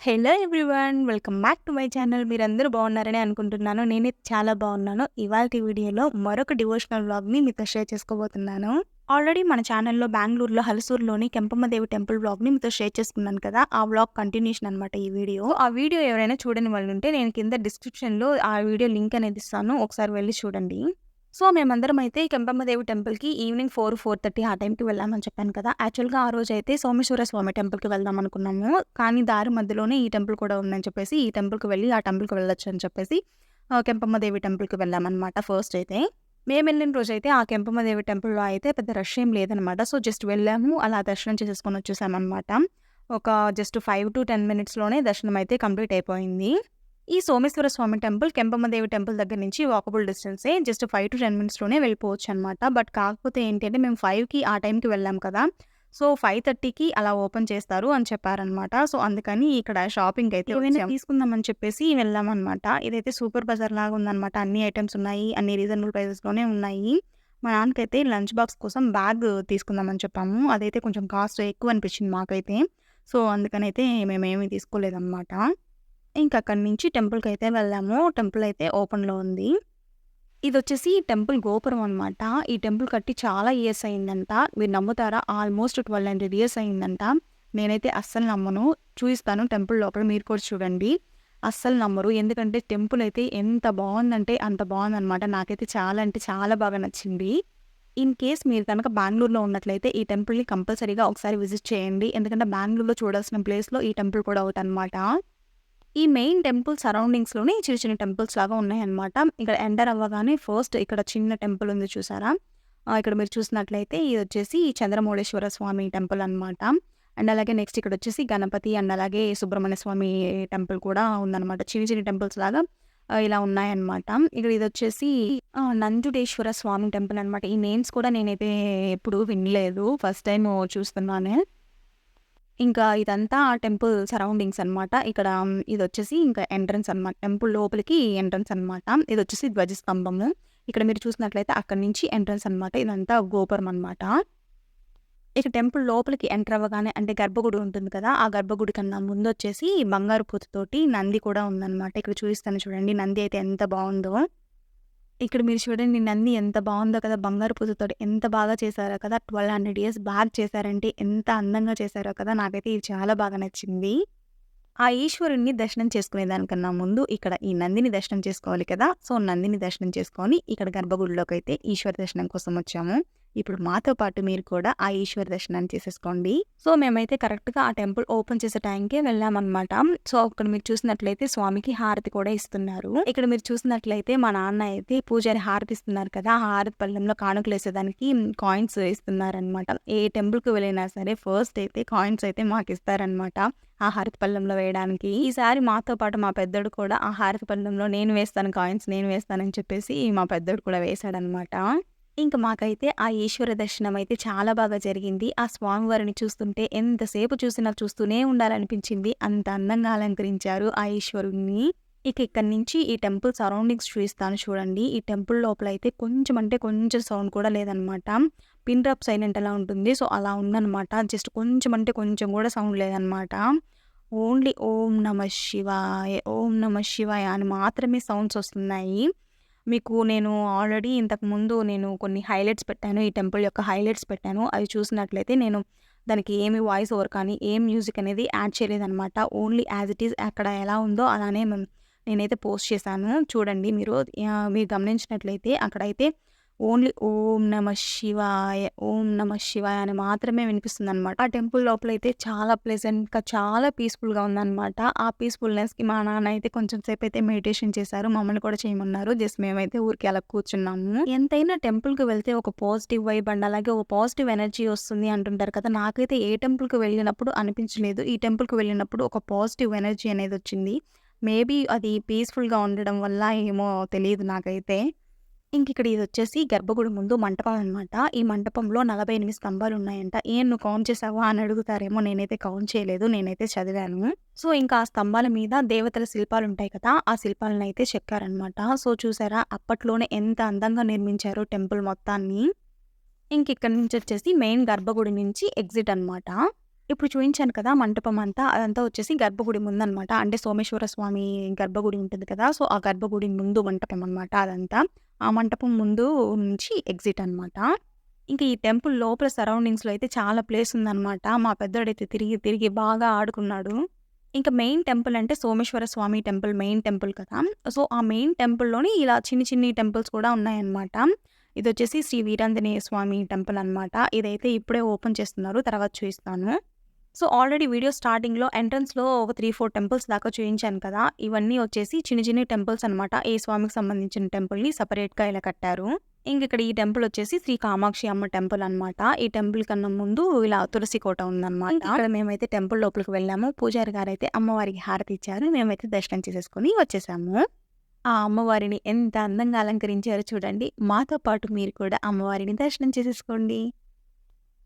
Hello everyone! Welcome back to my channel. మీరందరూ బాగున్నారని అనుకుంటున్నాను. నేనైతే చాలా బాగున్నాను. ఇవాల్టి వీడియోలో మరొక డివోషనల్ వ్లాగ్‌ని మీతో షేర్ చేసుకోబోతున్నాను. ఆల్రెడీ మన ఛానల్‌లో బెంగుళూరులో హలసూరులోని కెంపమ్మ దేవి టెంపుల్ వ్లాగ్‌ని మీతో షేర్ చేసుకున్నాను కదా! ఆ వ్లాగ్ కంటిన్యూషన్ అనమాట ఈ వీడియో. ఆ వీడియో ఎవరైనా చూడని వాళ్ళుంటే నేను కింద డిస్క్రిప్షన్‌లో ఆ వీడియో లింక్ అనేది ఇస్తాను. ఒకసారి వెళ్లి చూడండి. సో, మేమందరం అయితే కెంపమ్మదేవి టెంపుల్‌కి ఈవినింగ్ 4, 4:30 ఆ టైంకి వెళ్ళామని చెప్పాను కదా! యాక్చువల్‌గా ఆ రోజైతే సోమేశ్వర స్వామి టెంపుల్‌కి వెళ్దాం అనుకున్నాము. కానీ దారి మధ్యలోనే ఈ టెంపుల్ కూడా ఉందని చెప్పేసి, ఈ టెంపుల్‌కి వెళ్ళి ఆ టెంపుల్‌కి వెళ్ళొచ్చు అని చెప్పేసి కెంపమ్మదేవి టెంపుల్‌కి వెళ్ళామనమాట ఫస్ట్ అయితే. మేమెళ్ళిన రోజైతే ఆ కెంపమ్మదేవి టెంపుల్‌లో అయితే పెద్ద రష్ ఏం లేదనమాట. సో, జస్ట్ వెళ్ళాము. అలా దర్శనం చేసేసుకొని వచ్చేసామనమాట. ఒక జస్ట్ 5-10 మినిట్స్‌లోనే దర్శనం అయితే కంప్లీట్ అయిపోయింది. ఈ సోమేశ్వర స్వామి టెంపుల్, కెంపమ్మదేవి టెంపుల్ దగ్గర నుంచి వాకబుల్ డిస్టెన్సే. జస్ట్ 5-10 మినిట్స్‌లోనే వెళ్ళిపోవచ్చనమాట. బట్ కాకపోతే ఏంటి అంటే మేము 5కి ఆ టైంకి వెళ్ళాం కదా! సో, 5:30కి అలా ఓపెన్ చేస్తారు అని చెప్పారనమాట. సో, అందుకని ఇక్కడ షాపింగ్‌కైతే ఏమైనా తీసుకుందామని చెప్పేసి వెళ్ళామనమాట. ఇదైతే సూపర్ బజార్ లాగా ఉందనమాట. అన్ని ఐటెమ్స్ ఉన్నాయి. అన్ని రీజనబుల్ ప్రైజెస్‌లోనే ఉన్నాయి. మా నాన్నకైతే లంచ్ బాక్స్ కోసం బ్యాగ్ తీసుకుందామని చెప్పాము. అదైతే కొంచెం కాస్ట్ ఎక్కువ అనిపించింది మాకైతే. సో, అందుకనైతే మేమేమి తీసుకోలేదనమాట. ఇంకక్కడి నుంచి టెంపుల్‌కైతే వెళ్ళాము. టెంపుల్ అయితే ఓపెన్‌లో ఉంది. ఇదొచ్చేసి టెంపుల్ గోపురం అనమాట. ఈ టెంపుల్ కట్టి చాలా ఇయర్స్ అయిందంట. మీరు నమ్ముతారా? ఆల్మోస్ట్ 1200 ఇయర్స్ అయిందంట. నేనైతే అస్సలు నమ్మను. చూయిస్తాను టెంపుల్ లోపల మీరు కూడా చూడండి. అస్సలు నమ్మరు. ఎందుకంటే టెంపుల్ అయితే ఎంత బావుందంటే అంత బావుందనమాట. నాకైతే చాలా అంటే చాలా బాగా నచ్చింది. ఇన్ కేస్ మీరు కనుక బెంగుళూరులో ఉన్నట్లయితే ఈ టెంపుల్‌ని కంపల్సరీగా ఒకసారి విజిట్ చేయండి. ఎందుకంటే బెంగుళూరులో చూడాల్సిన ప్లేస్‌లో ఈ టెంపుల్ కూడా ఒకటనమాట. ఈ మెయిన్ టెంపుల్ సరౌండింగ్స్‌లోనే చిన్న చిన్న టెంపుల్స్ లాగా ఉన్నాయన్నమాట. ఇక్కడ ఎంటర్ అవ్వగానే ఫస్ట్ ఇక్కడ చిన్న టెంపుల్ ఉంది చూసారా? ఇక్కడ మీరు చూసినట్లయితే ఇదొచ్చేసి చంద్రమౌళేశ్వర స్వామి టెంపుల్ అనమాట. అండ్ అలాగే నెక్స్ట్ ఇక్కడొచ్చేసి గణపతి అండ్ అలాగే సుబ్రహ్మణ్య స్వామి టెంపుల్ కూడా ఉందనమాట. చిన్న చిన్న టెంపుల్స్ లాగా ఇలా ఉన్నాయన్నమాట. ఇక్కడ ఇదొచ్చేసి నంజుడేశ్వర స్వామి టెంపుల్ అనమాట. ఈ నేమ్స్ కూడా నేనైతే ఎప్పుడు వినలేదు. ఫస్ట్ టైమ్ చూస్తున్నాను. ఇంకా ఇదంతా టెంపుల్ సరౌండింగ్స్ అనమాట. ఇక్కడ ఇదొచ్చేసి ఇంకా ఎంట్రన్స్ అనమాట. టెంపుల్ లోపలికి ఎంట్రన్స్ అనమాట. ఇదొచ్చేసి ధ్వజస్తంభము. ఇక్కడ మీరు చూసినట్లయితే అక్కడి నుంచి ఎంట్రన్స్ అనమాట. ఇదంతా గోపురం అనమాట. ఇక టెంపుల్ లోపలికి ఎంటర్ అవ్వగానే అంటే గర్భగుడి ఉంటుంది కదా! ఆ గర్భగుడి కన్నా ముందొచ్చేసి బంగారు పూతతోటి నంది కూడా ఉందనమాట. ఇక్కడ చూపిస్తాను చూడండి. నంది అయితే ఎంత బావుందో. ఇక్కడ మీరు చూడండి నంది ఎంత బావుందో కదా! బంగారు పూసతోటి ఎంత బాగా చేశారో కదా! 1200 ఇయర్స్ బ్యాక్ చేశారంటే ఎంత అందంగా చేశారో కదా! నాకైతే ఇది చాలా బాగా నచ్చింది. ఆ ఈశ్వరుడిని దర్శనం చేసుకునే దానికన్నా ముందు ఇక్కడ ఈ నందిని దర్శనం చేసుకోవాలి కదా! సో, నందిని దర్శనం చేసుకొని ఇక్కడ గర్భగుడిలోకైతే ఈశ్వర దర్శనం కోసం వచ్చాము. ఇప్పుడు మాతో పాటు మీరు కూడా ఆ ఈశ్వర దర్శనాన్ని చేసేసుకోండి. సో, మేమైతే కరెక్ట్‌గా ఆ టెంపుల్ ఓపెన్ చేసే టైంకే వెళ్ళామనమాట. సో, అక్కడ మీరు చూసినట్లయితే స్వామికి హారతి కూడా ఇస్తున్నారు. ఇక్కడ మీరు చూసినట్లయితే మా నాన్న అయితే పూజారి హారతి ఇస్తున్నారు కదా! ఆ హారతి పళ్ళెంలో కానుకలేసేదానికి కాయిన్స్ ఇస్తున్నారనమాట. ఏ టెంపుల్‌కి వెళ్ళినా సరే ఫస్ట్ అయితే కాయిన్స్ అయితే మాకిస్తారనమాట. ఆ హారతి పళ్ళెంలో వేయడానికి. ఈసారి మాతో పాటు మా పెద్దోడు కూడా ఆ హారతి పళ్ళెంలో నేను వేస్తాను కాయిన్స్, నేను వేస్తానని చెప్పేసి మా పెద్దోడు కూడా వేశాడనమాట. ఇంక మాకైతే ఆ ఈశ్వర దర్శనం అయితే చాలా బాగా జరిగింది. ఆ స్వామివారిని చూస్తుంటే ఎంతసేపు చూసినా చూస్తూనే ఉండాలనిపించింది. అంత అందంగా అలంకరించారు ఆ ఈశ్వరుడిని. ఇక ఇక్కడి నుంచి ఈ టెంపుల్ సరౌండింగ్స్ చూయిస్తాను చూడండి. ఈ టెంపుల్ లోపలైతే కొంచెం అంటే కొంచెం సౌండ్ కూడా లేదనమాట. పిన్ డ్రాప్ సైలెంట్ ఎలా ఉంటుంది. సో, అలా ఉందనమాట. జస్ట్ కొంచెం అంటే కొంచెం కూడా సౌండ్ లేదనమాట. ఓన్లీ ఓం నమః శివాయ, ఓం నమః శివాయ అని మాత్రమే సౌండ్స్ వస్తున్నాయి. మీకు నేను ఆల్రెడీ ఇంతకుముందు నేను కొన్ని హైలైట్స్ పెట్టాను. ఈ టెంపుల్ యొక్క హైలైట్స్ పెట్టాను. అవి చూసినట్లయితే నేను దానికి ఏమి వాయిస్ ఓవర్ కానీ, ఏం మ్యూజిక్ అనేది యాడ్ చేయలేదనమాట. ఓన్లీ యాజ్ ఇట్ ఈజ్ అక్కడ ఎలా ఉందో అలానే నేనైతే పోస్ట్ చేశాను. చూడండి మీరు గమనించినట్లయితే అక్కడైతే ఓన్లీ ఓం నమః శివాయ, ఓం నమః శివాయ అని మాత్రమే వినిపిస్తుందనమాట. ఆ టెంపుల్ లోపలైతే చాలా ప్లెజెంట్‌గా, చాలా పీస్‌ఫుల్‌గా ఉందనమాట. ఆ పీస్‌ఫుల్‌నెస్‌కి మా నాన్న అయితే కొంచెం సేపయితే మెడిటేషన్ చేశారు. మమ్మల్ని కూడా చేయమన్నారు. జస్ట్ మేమైతే ఊరికే అలా కూర్చున్నాము. ఎంతైనా టెంపుల్‌కి వెళ్తే ఒక పాజిటివ్ వైబ్ అండ్ అలాగే ఒక పాజిటివ్ ఎనర్జీ వస్తుంది అంటుంటారు కదా! నాకైతే ఏ టెంపుల్‌కి వెళ్ళినప్పుడు అనిపించలేదు. ఈ టెంపుల్‌కి వెళ్ళినప్పుడు ఒక పాజిటివ్ ఎనర్జీ అనేదొచ్చింది. మేబీ అది పీస్‌ఫుల్‌గా ఉండడం వల్ల ఏమో తెలీదు నాకైతే. ఇంకిక్కడ ఇదొచ్చేసి గర్భగుడి ముందు మంటపం అనమాట. ఈ మంటపంలో 48 స్తంభాలున్నాయంట. "ఏం నువ్వు కౌంట్ చేసావా?" అని అడుగుతారేమో. నేనైతే కౌంట్ చేయలేదు. నేనైతే చదివాను. సో, ఇంకా ఆ స్తంభాల మీద దేవతల శిల్పాలుంటాయి కదా! ఆ శిల్పాలనైతే చెక్కారనమాట. సో, చూసారా అప్పట్లోనే ఎంత అందంగా నిర్మించారో టెంపుల్ మొత్తాన్ని. ఇంకిక్కడి నుంచొచ్చేసి మెయిన్ గర్భగుడి నుంచి ఎగ్జిట్ అనమాట. ఇప్పుడు చూయించాను కదా మంటపం అంతా. అదంతా వచ్చేసి గర్భగుడి ముందనమాట. అంటే సోమేశ్వర స్వామి గర్భగుడి ఉంటుంది కదా! సో, ఆ గర్భగుడి ముందు మంటపం అనమాట అదంతా. ఆ మంటపం ముందు నుంచి ఎగ్జిట్ అనమాట. ఇంక ఈ టెంపుల్ లోపల సరౌండింగ్స్‌లో అయితే చాలా ప్లేస్ ఉందనమాట. మా పెద్దోడైతే తిరిగి, తిరిగి బాగా ఆడుకున్నాడు. ఇంక మెయిన్ టెంపుల్ అంటే సోమేశ్వర స్వామి టెంపుల్ మెయిన్ టెంపుల్ కదా! సో, ఆ మెయిన్ టెంపుల్‌లోని ఇలా చిన్ని, చిన్ని టెంపుల్స్ కూడా ఉన్నాయన్నమాట. ఇదొచ్చేసి శ్రీ వీరాంజనేయ స్వామి టెంపుల్ అనమాట. ఇదైతే ఇప్పుడే ఓపెన్ చేస్తున్నారు. తర్వాత చూయిస్తాను. సో, ఆల్రెడీ వీడియో స్టార్టింగ్‌లో ఎంట్రన్స్‌లో ఒక 3, 4 టెంపుల్స్ దాకా చూయించాను కదా! ఇవన్నీ వచ్చేసి చిన్ని, చిన్ని టెంపుల్స్ అనమాట. ఏ స్వామికి సంబంధించిన టెంపుల్‌ని సెపరేట్‌గా ఇలా కట్టారు. ఇంకిక్కడ ఈ టెంపుల్ వచ్చేసి శ్రీ కామాక్షి అమ్మ టెంపుల్ అనమాట. ఈ టెంపుల్ కన్నా ముందు ఇలా తులసి కోట ఉందనమాట. ఇక్కడ మేమైతే టెంపుల్ లోపలికి వెళ్ళాము. పూజారి గారైతే అమ్మవారికి హారతి ఇచ్చారు. మేమైతే దర్శనం చేసేసుకొని వచ్చేసాము. ఆ అమ్మవారిని ఎంత అందంగా అలంకరించారో చూడండి. మాతో పాటు మీరు కూడా అమ్మవారిని దర్శనం చేసేసుకోండి.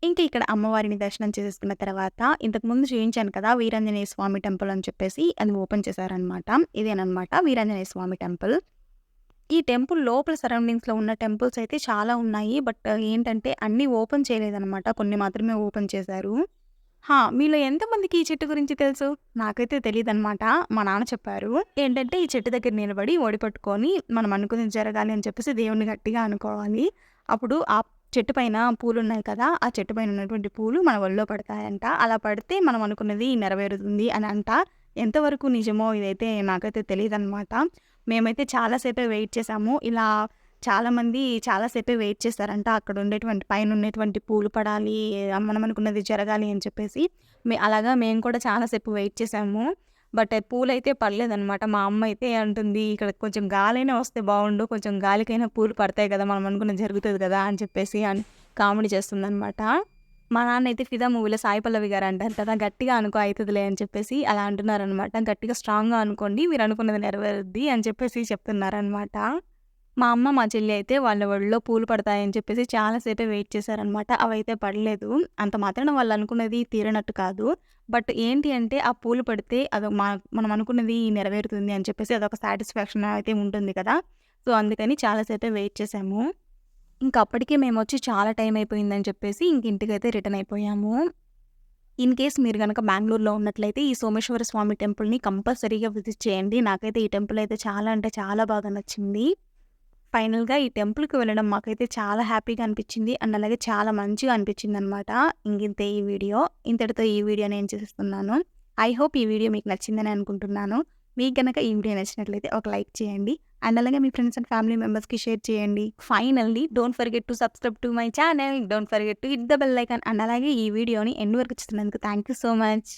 ఇంక ఇక్కడ అమ్మవారిని దర్శనం చేసేసుకున్న తర్వాత ఇంతకుముందు చూయించాను కదా! వీరాంజనేయ స్వామి టెంపుల్ అని చెప్పేసి అది ఓపెన్ చేశారనమాట. ఇదేననమాట వీరాంజనేయ స్వామి టెంపుల్. ఈ టెంపుల్ లోపల సరౌండింగ్స్‌లో ఉన్న టెంపుల్స్ అయితే చాలా ఉన్నాయి. బట్ ఏంటంటే అన్నీ ఓపెన్ చేయలేదనమాట. కొన్ని మాత్రమే ఓపెన్ చేశారు. మీలో ఎంతమందికి ఈ చెట్టు గురించి తెలుసు? నాకైతే తెలీదనమాట. మా నాన్న చెప్పారు. ఏంటంటే ఈ చెట్టు దగ్గర నిలబడి ఒడి పట్టుకొని మనం అనుకున్నది జరగాలి అని చెప్పేసి దేవుడిని గట్టిగా అనుకోవాలి. అప్పుడు ఆ చెట్టు పైన పూలున్నాయి కదా! ఆ చెట్టు పైన ఉన్నటువంటి పూలు మన ఒళ్ళో పడతాయంట. అలా పడితే మనం అనుకున్నది నెరవేరుతుంది అని అంట. ఎంతవరకు నిజమో ఇదైతే నాకైతే తెలీదనమాట. మేమైతే చాలా సేపే వెయిట్ చేసాము. ఇలా చాలామంది చాలా సేపే వెయిట్ చేశారంట. అక్కడ ఉండేటువంటి పైన ఉండేటువంటి పూలు పడాలి, మనం అనుకున్నది జరగాలి అని చెప్పేసి. అలాగా మేము కూడా చాలా సేపు వెయిట్ చేసాము. బట్ పూలైతే పడలేదనమాట. మా అమ్మ అయితే అంటుంది, "ఇక్కడ కొంచెం గాలైనా వస్తే బావుండు. కొంచెం గాలికైనా పూలు పడతాయి కదా! మనం అనుకున్నది జరుగుతది కదా!" అని చెప్పేసి కామెడీ చేస్తుందనమాట. మా నాన్నయితే 'ఫిదా' మూవీలో సాయి పల్లవి గారు అంటారు కదా! "గట్టిగా అనుకో అయితదిలే" అని చెప్పేసి అలా అంటున్నారనమాట. "గట్టిగా స్ట్రాంగ్‌గా అనుకోండి. మీరు అనుకున్నది నెరవేరుద్ది" అని చెప్పేసి చెప్తున్నారనమాట. మా అమ్మ, మా చెల్లి అయితే వాళ్ళ ఒడిలో పూలు పడతాయని చెప్పేసి చాలా సేపే వెయిట్ చేశారనమాట. అవైతే పడలేదు. అంత మాత్రాన వాళ్ళు అనుకున్నది తీరనట్టు కాదు. బట్ ఏంటి అంటే ఆ పూలు పడితే మనం అనుకున్నది నెరవేరుతుంది అని చెప్పేసి అదొక సాటిస్ఫాక్షన్ అయితే ఉంటుంది కదా! సో, అందుకని చాలా సేపే వెయిట్ చేశాము. ఇంక అప్పటికే మేమొచ్చి చాలా టైం అయిపోయిందని చెప్పేసి ఇంక ఇంటికైతే రిటర్న్ అయిపోయాము. ఇన్ కేస్ మీరు గనక బెంగుళూరులో ఉన్నట్లయితే ఈ సోమేశ్వర స్వామి టెంపుల్‌ని కంపల్సరీగా విజిట్ చేయండి. నాకైతే ఈ టెంపుల్ అయితే చాలా అంటే చాలా బాగా నచ్చింది. ఫైనల్‌గా ఈ టెంపుల్‌కి వెళ్ళడం మాకైతే చాలా హ్యాపీగా అనిపిచ్చింది. అండ్ అలాగే చాలా మంచిగా అనిపిచ్చిందనమాట. ఇంకింతే ఈ వీడియో. ఇంతటితో ఈ వీడియో నేను చేసేస్తున్నాను. ఐ హోప్ ఈ వీడియో మీకు నచ్చిందని అనుకుంటున్నాను. మీకు గనక ఈ వీడియో నచ్చినట్లయితే ఒక లైక్ చేయండి. అండ్ అలాగే మీ ఫ్రెండ్స్ అండ్ ఫ్యామిలీ మెంబర్స్‌కి షేర్ చేయండి. Finally don't forget to subscribe to my channel. Don't forget to hit the bell icon. And అలాగే ఈ వీడియోని ఎండ్ వరకు చూస్తున్నందుకు థాంక్ యూ సో మచ్.